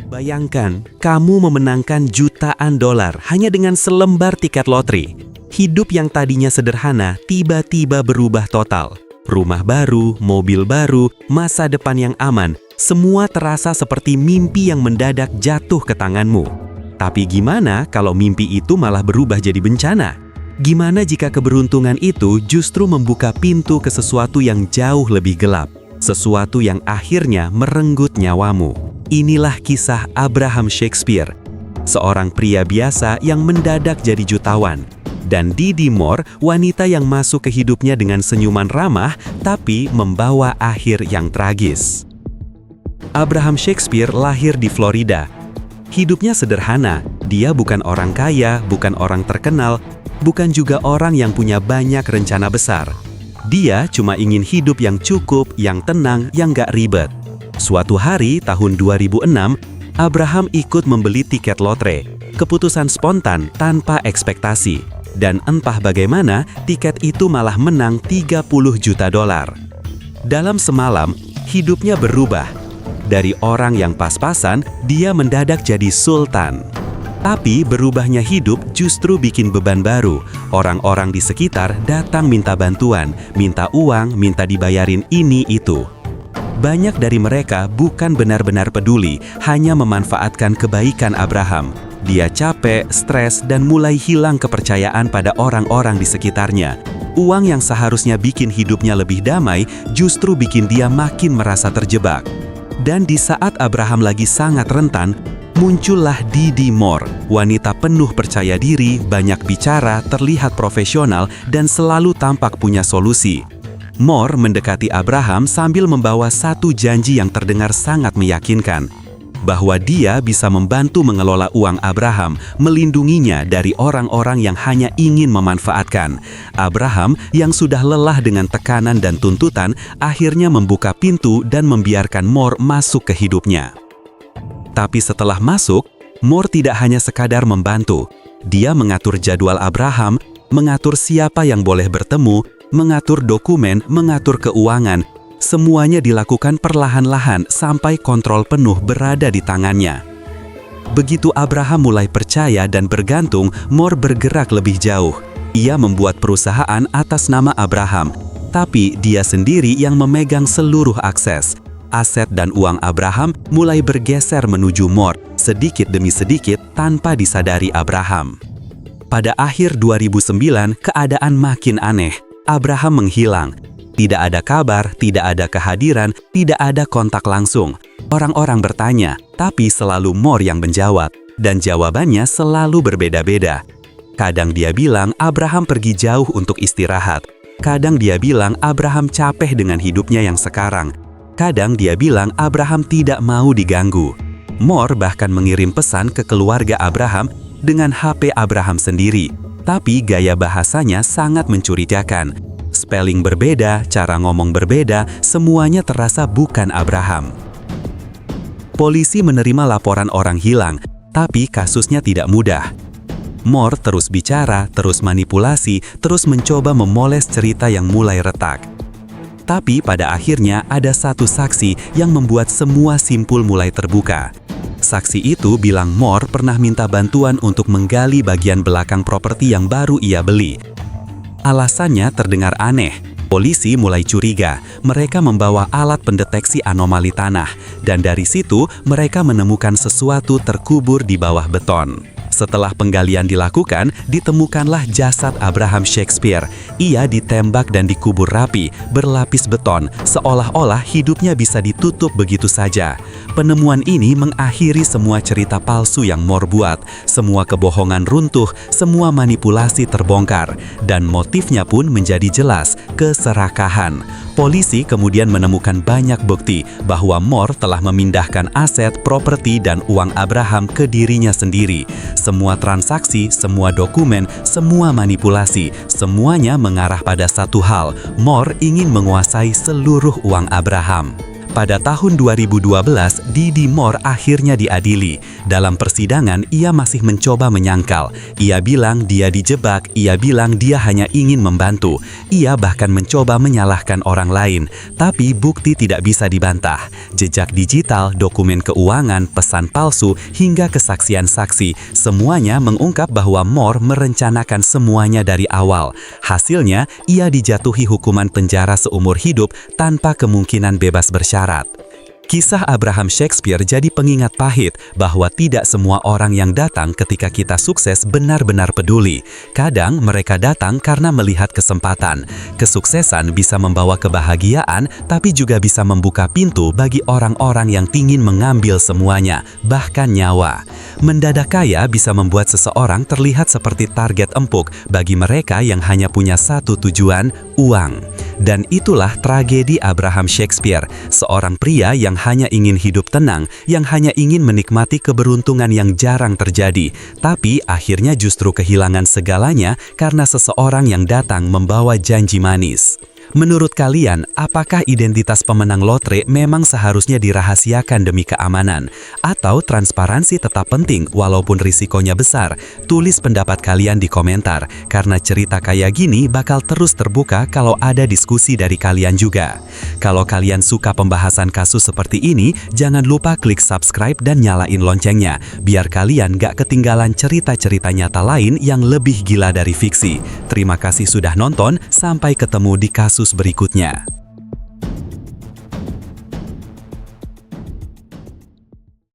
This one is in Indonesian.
Bayangkan, kamu memenangkan jutaan dolar hanya dengan selembar tiket lotre. Hidup yang tadinya sederhana tiba-tiba berubah total. Rumah baru, mobil baru, masa depan yang aman, semua terasa seperti mimpi yang mendadak jatuh ke tanganmu. Tapi gimana kalau mimpi itu malah berubah jadi bencana? Gimana jika keberuntungan itu justru membuka pintu ke sesuatu yang jauh lebih gelap? Sesuatu yang akhirnya merenggut nyawamu. Inilah kisah Abraham Shakespeare, seorang pria biasa yang mendadak jadi jutawan. Dan Didi Moore, wanita yang masuk ke hidupnya dengan senyuman ramah, tapi membawa akhir yang tragis. Abraham Shakespeare lahir di Florida. Hidupnya sederhana, dia bukan orang kaya, bukan orang terkenal, bukan juga orang yang punya banyak rencana besar. Dia cuma ingin hidup yang cukup, yang tenang, yang gak ribet. Suatu hari, tahun 2006, Abraham ikut membeli tiket lotre. Keputusan spontan tanpa ekspektasi. Dan entah bagaimana, tiket itu malah menang 30 juta dolar. Dalam semalam, hidupnya berubah. Dari orang yang pas-pasan, dia mendadak jadi sultan. Tapi berubahnya hidup justru bikin beban baru. Orang-orang di sekitar datang minta bantuan, minta uang, minta dibayarin ini itu. Banyak dari mereka bukan benar-benar peduli, hanya memanfaatkan kebaikan Abraham. Dia capek, stres, dan mulai hilang kepercayaan pada orang-orang di sekitarnya. Uang yang seharusnya bikin hidupnya lebih damai, justru bikin dia makin merasa terjebak. Dan di saat Abraham lagi sangat rentan, muncullah Didi Moore, wanita penuh percaya diri, banyak bicara, terlihat profesional, dan selalu tampak punya solusi. Moore mendekati Abraham sambil membawa satu janji yang terdengar sangat meyakinkan, bahwa dia bisa membantu mengelola uang Abraham, melindunginya dari orang-orang yang hanya ingin memanfaatkan. Abraham yang sudah lelah dengan tekanan dan tuntutan, akhirnya membuka pintu dan membiarkan Moore masuk ke hidupnya. Tapi setelah masuk, Moore tidak hanya sekadar membantu. Dia mengatur jadwal Abraham, mengatur siapa yang boleh bertemu, mengatur dokumen, mengatur keuangan. Semuanya dilakukan perlahan-lahan sampai kontrol penuh berada di tangannya. Begitu Abraham mulai percaya dan bergantung, Moore bergerak lebih jauh. Ia membuat perusahaan atas nama Abraham, tapi dia sendiri yang memegang seluruh akses. Aset dan uang Abraham mulai bergeser menuju Moore, sedikit demi sedikit tanpa disadari Abraham. Pada akhir 2009, keadaan makin aneh. Abraham menghilang. Tidak ada kabar, tidak ada kehadiran, tidak ada kontak langsung. Orang-orang bertanya, tapi selalu Moore yang menjawab. Dan jawabannya selalu berbeda-beda. Kadang dia bilang Abraham pergi jauh untuk istirahat. Kadang dia bilang Abraham capek dengan hidupnya yang sekarang. Kadang dia bilang Abraham tidak mau diganggu. Moore bahkan mengirim pesan ke keluarga Abraham dengan HP Abraham sendiri. Tapi gaya bahasanya sangat mencurigakan. Spelling berbeda, cara ngomong berbeda, semuanya terasa bukan Abraham. Polisi menerima laporan orang hilang, tapi kasusnya tidak mudah. Moore terus bicara, terus manipulasi, terus mencoba memoles cerita yang mulai retak. Tapi pada akhirnya ada satu saksi yang membuat semua simpul mulai terbuka. Saksi itu bilang Moore pernah minta bantuan untuk menggali bagian belakang properti yang baru ia beli. Alasannya terdengar aneh. Polisi mulai curiga. Mereka membawa alat pendeteksi anomali tanah, dan dari situ mereka menemukan sesuatu terkubur di bawah beton. Setelah penggalian dilakukan, ditemukanlah jasad Abraham Shakespeare. Ia ditembak dan dikubur rapi, berlapis beton, seolah-olah hidupnya bisa ditutup begitu saja. Penemuan ini mengakhiri semua cerita palsu yang Moore buat. Semua kebohongan runtuh, semua manipulasi terbongkar, dan motifnya pun menjadi jelas, keserakahan. Polisi kemudian menemukan banyak bukti bahwa Moore telah memindahkan aset, properti, dan uang Abraham ke dirinya sendiri. Semua transaksi, semua dokumen, semua manipulasi, semuanya mengarah pada satu hal. Moore ingin menguasai seluruh uang Abraham. Pada tahun 2012, Didi Moore akhirnya diadili. Dalam persidangan, ia masih mencoba menyangkal. Ia bilang dia dijebak, ia bilang dia hanya ingin membantu. Ia bahkan mencoba menyalahkan orang lain, tapi bukti tidak bisa dibantah. Jejak digital, dokumen keuangan, pesan palsu, hingga kesaksian saksi, semuanya mengungkap bahwa Moore merencanakan semuanya dari awal. Hasilnya, ia dijatuhi hukuman penjara seumur hidup tanpa kemungkinan bebas bersyarat. Kisah Abraham Shakespeare jadi pengingat pahit bahwa tidak semua orang yang datang ketika kita sukses benar-benar peduli. Kadang mereka datang karena melihat kesempatan. Kesuksesan bisa membawa kebahagiaan, tapi juga bisa membuka pintu bagi orang-orang yang ingin mengambil semuanya, bahkan nyawa. Mendadak kaya bisa membuat seseorang terlihat seperti target empuk bagi mereka yang hanya punya satu tujuan, uang. Dan itulah tragedi Abraham Shakespeare, seorang pria yang hanya ingin hidup tenang, yang hanya ingin menikmati keberuntungan yang jarang terjadi, tapi akhirnya justru kehilangan segalanya karena seseorang yang datang membawa janji manis. Menurut kalian, apakah identitas pemenang lotre memang seharusnya dirahasiakan demi keamanan? Atau transparansi tetap penting walaupun risikonya besar? Tulis pendapat kalian di komentar, karena cerita kayak gini bakal terus terbuka kalau ada diskusi dari kalian juga. Kalau kalian suka pembahasan kasus seperti ini, jangan lupa klik subscribe dan nyalain loncengnya, biar kalian gak ketinggalan cerita-cerita nyata lain yang lebih gila dari fiksi. Terima kasih sudah nonton, sampai ketemu di kasus berikutnya.